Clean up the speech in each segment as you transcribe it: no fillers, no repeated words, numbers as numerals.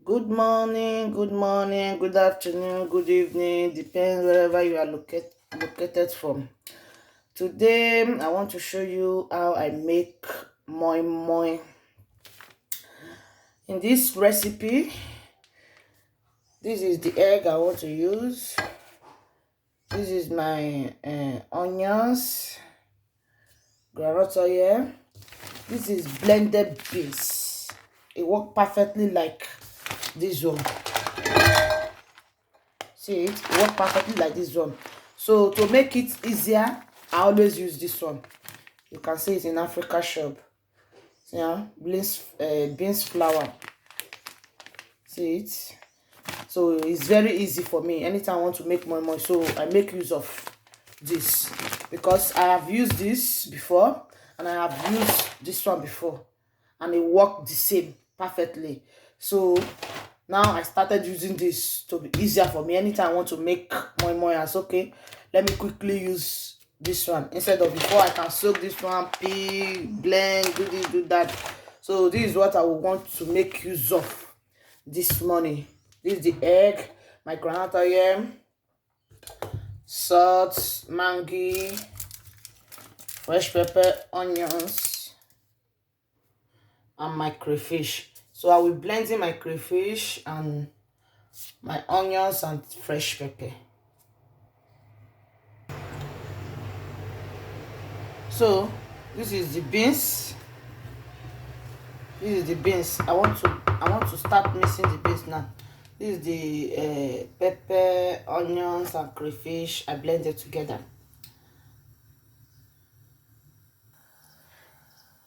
Good morning, good afternoon, good evening, depends wherever you are located from. Today, I want to show you how I make moi moi. In this recipe, this is the egg I want to use. This is my onions, groundnut oil. This is blended beans. It works perfectly like this one. See it work perfectly like this one. So to make it easier, I always use this one. You can see it in Africa shop. See, beans flour. See it. So it's very easy for me anytime I want to make moi, so I make use of this because I have used this before and I have used this one before and it worked the same perfectly. So now I started using this to be easier for me anytime I want to make moi. As okay, let me quickly use this one instead of before I can soak this one, peel, blend, do this, do that. So this is what I will want to make use of this morning. This is the egg, my groundnut oil, salt, mangi, fresh pepper, onions, and my crayfish. So I will blend in my crayfish and my onions and fresh pepper. So this is the beans. This is the beans. I want to start mixing the beans now. This is the pepper, onions, and crayfish. I blend it together.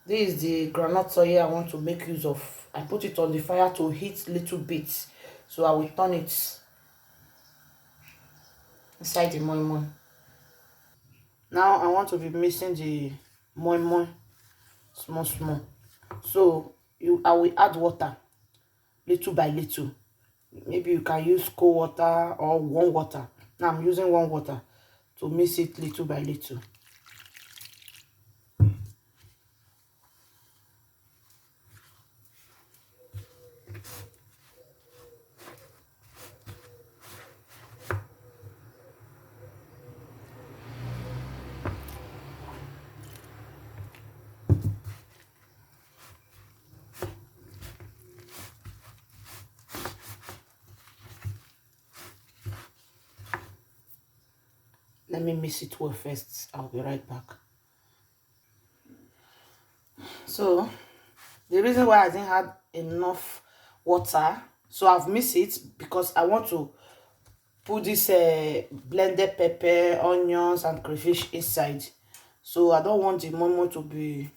This is the groundnut oil I want to make use of. I put it on the fire to heat little bit. So I will turn it inside the moi. Now I want to be mixing the moi small. So I will add water little by little. Maybe you can use cold water or warm water. Now I'm using warm water to mix it little by little. Let me mix it well first. I'll be right back. So the reason why I didn't have enough water, so I've mixed it because I want to put this blended pepper, onions, and crayfish inside. So I don't want the moi to be,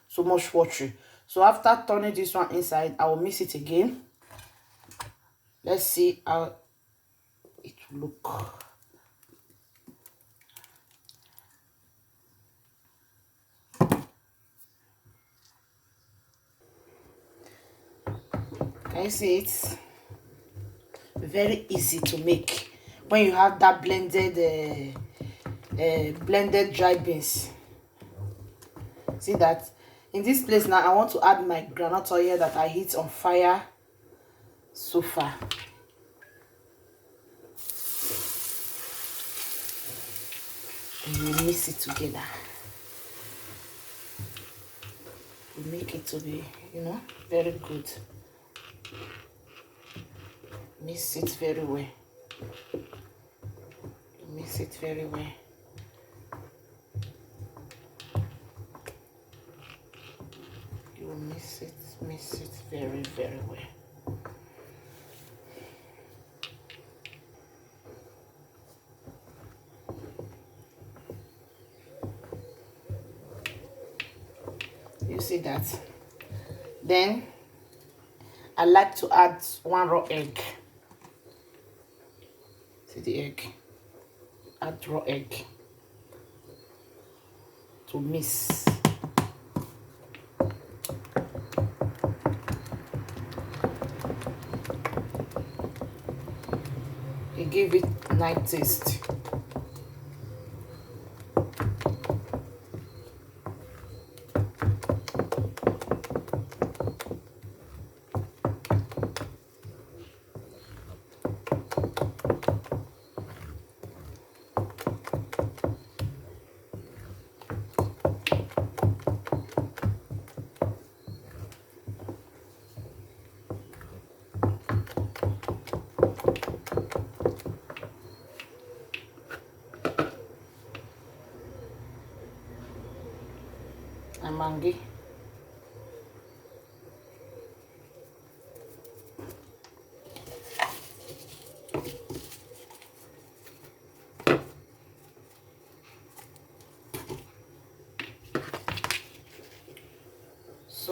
so much watery. So after turning this one inside, I will mix it again. Let's see how it will look. Can you see it? Very easy to make when you have that blended dry beans. See that in this place now I want to add my groundnut oil that I heat on fire so far. And you mix it together. You make it to be, very good. Mix it very well. Mix it very well. You will mix it very, very well. You see that? Then I like to add one raw egg. See the egg? Add raw egg to mix. It give it nice taste.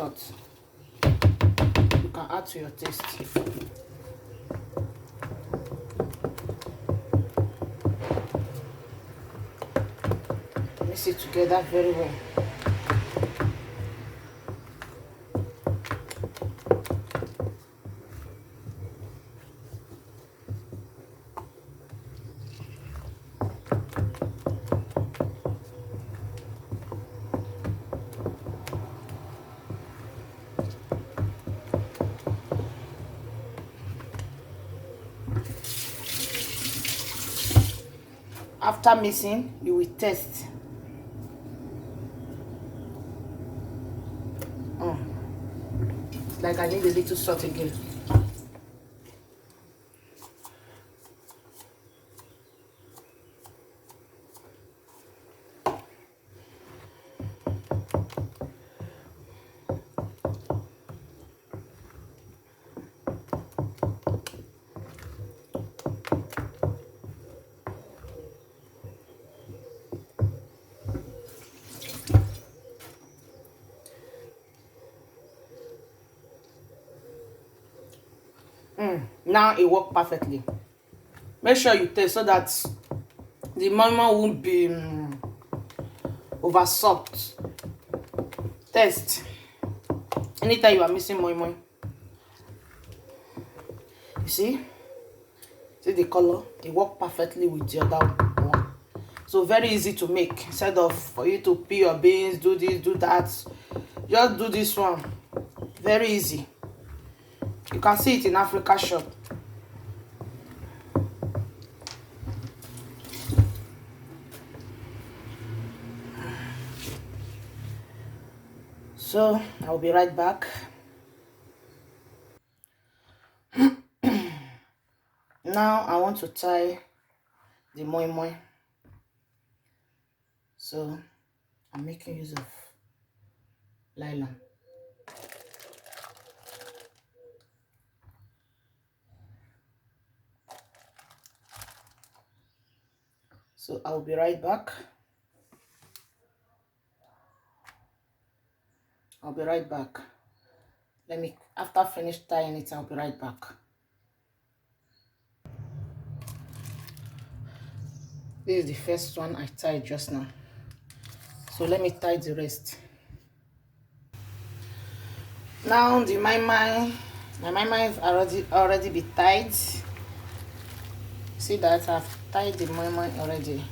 salt. You can add to your taste. Mix it together very well. After mixing, you will taste. Like I need a little salt again. Now it worked perfectly. Make sure you taste so that the moi-moi won't be over soft. Taste. Anytime you are missing moi-moi, you see the color? It worked perfectly with the other one. So very easy to make. Instead of for you to peel your beans, do this, do that, just do this one. Very easy. You can see it in Africa shop. So I'll be right back. Now I want to tie the moi-moi. So I'm making use of nylon. So I'll be right back. I'll be right back. After finish tying it, I'll be right back. This is the first one I tied just now. So let me tie the rest. Now the my is already be tied. See that I've tied the moi-moi already.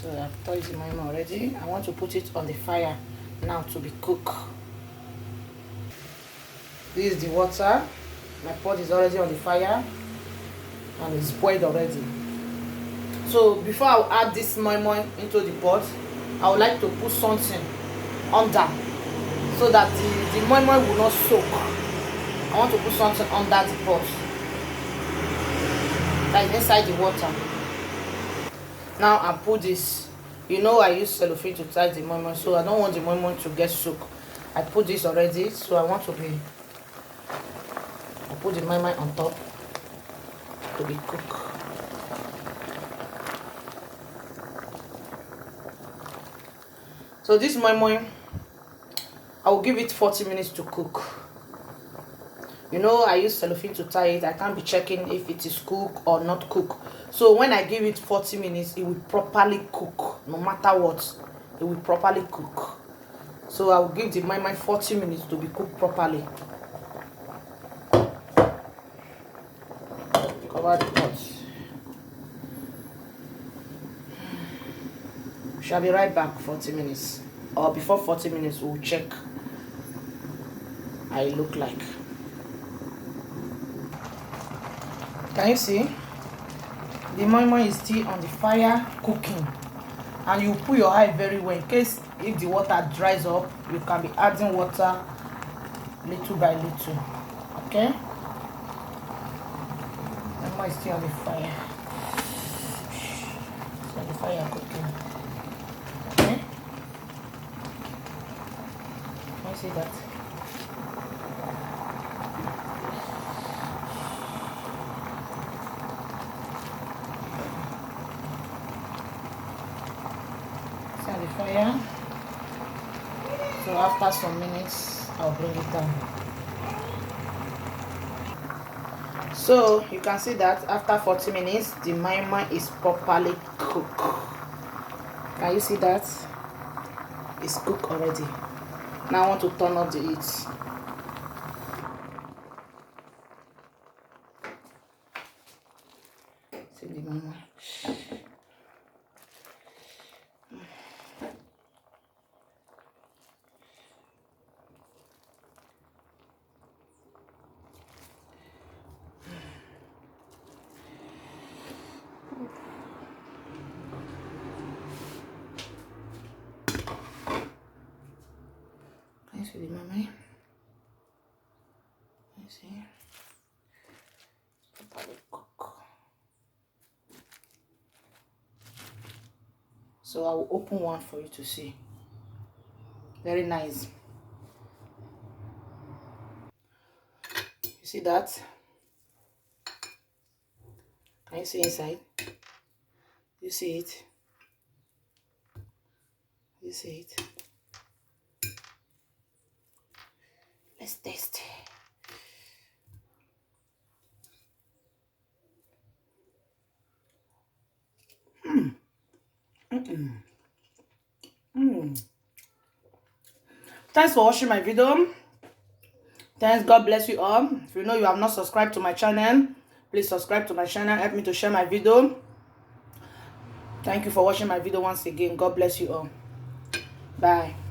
So I've tied the moi-moi already. I want to put it on the fire now to be cooked. This is the water. My pot is already on the fire and it's boiled already. So before I'll add this moi-moi into the pot, I would like to put something under so that the moi-moi will not soak. I want to put something under the pot, like inside the water. Now I put this. You know I use cellophane to tie the moi-moi, so I don't want the moi-moi to get soaked. I put this already, so I put the moi-moi on top to be cooked. So this moi-moi, I will give it 40 minutes to cook. You know I use cellophane to tie it. I can't be checking if it is cooked or not cooked. So when I give it 40 minutes, it will properly cook. No matter what, it will properly cook. So I will give the moi-moi 40 minutes to be cooked properly. Cover the pot. Shall be right back 40 minutes. Or before 40 minutes, we'll check how it look like. Can you see? The moi-moi is still on the fire cooking. And you put your eye very well in case if the water dries up, you can be adding water little by little. Okay? Moi-moi is still on the fire. It's on the fire cooking. Okay? Can you see that? It's on the fire. So after some minutes, I'll bring it down. So you can see that after 40 minutes, the moi-moi is properly cooked. Can you see that? It's cooked already. Now I want to turn off the heat. See the moi-moi. Can you see the moi-moi? Can you see? Properly cooked. So I will open one for you to see. Very nice. You see that? Can you see inside? You see it? You see it? Let's taste. Thanks for watching my video. Thanks. God bless you all. If you know you have not subscribed to my channel, please subscribe to my channel. Help me to share my video. Thank you for watching my video once again. God bless you all. Bye.